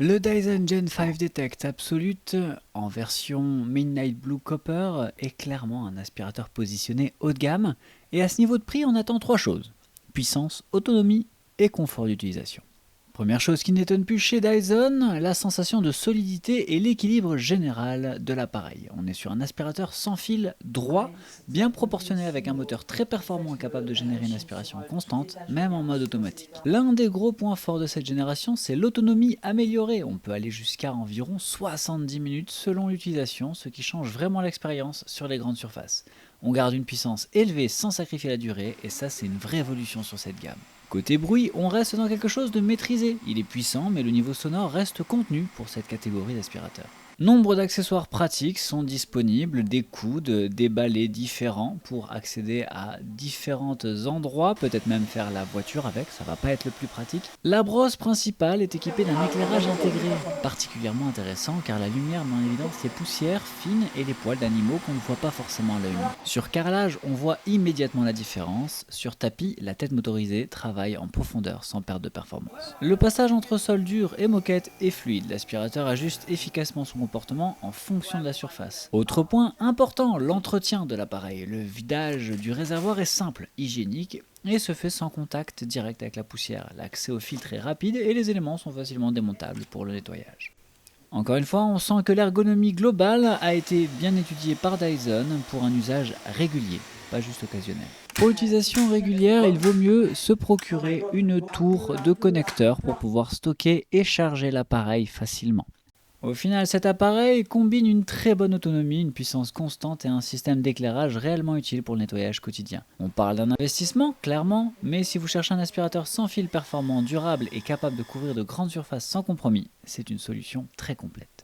Le Dyson Gen 5 Detect Absolute en version Midnight Blue Copper est clairement un aspirateur positionné haut de gamme et à ce niveau de prix on attend trois choses: puissance, autonomie et confort d'utilisation. Première chose qui n'étonne plus chez Dyson, la sensation de solidité et l'équilibre général de l'appareil. On est sur un aspirateur sans fil droit, bien proportionné avec un moteur très performant capable de générer une aspiration constante, même en mode automatique. L'un des gros points forts de cette génération, c'est l'autonomie améliorée. On peut aller jusqu'à environ 70 minutes selon l'utilisation, ce qui change vraiment l'expérience sur les grandes surfaces. On garde une puissance élevée sans sacrifier la durée, et ça c'est une vraie évolution sur cette gamme. Côté bruit, on reste dans quelque chose de maîtrisé. Il est puissant, mais le niveau sonore reste contenu pour cette catégorie d'aspirateurs. Nombre d'accessoires pratiques sont disponibles, des coudes, des balais différents pour accéder à différents endroits, peut-être même faire la voiture avec, ça va pas être le plus pratique. La brosse principale est équipée d'un éclairage intégré, particulièrement intéressant car la lumière met en évidence les poussières fines et les poils d'animaux qu'on ne voit pas forcément à l'œil nu. Sur carrelage, on voit immédiatement la différence. Sur tapis, la tête motorisée travaille en profondeur sans perte de performance. Le passage entre sol dur et moquette est fluide, l'aspirateur ajuste efficacement son comportement en fonction de la surface. Autre point important, l'entretien de l'appareil. Le vidage du réservoir est simple, hygiénique et se fait sans contact direct avec la poussière. L'accès au filtre est rapide et les éléments sont facilement démontables pour le nettoyage. Encore une fois, on sent que l'ergonomie globale a été bien étudiée par Dyson pour un usage régulier, pas juste occasionnel. Pour utilisation régulière, il vaut mieux se procurer une tour de connecteur pour pouvoir stocker et charger l'appareil facilement. Au final, cet appareil combine une très bonne autonomie, une puissance constante et un système d'éclairage réellement utile pour le nettoyage quotidien. On parle d'un investissement, clairement, mais si vous cherchez un aspirateur sans fil performant, durable et capable de couvrir de grandes surfaces sans compromis, c'est une solution très complète.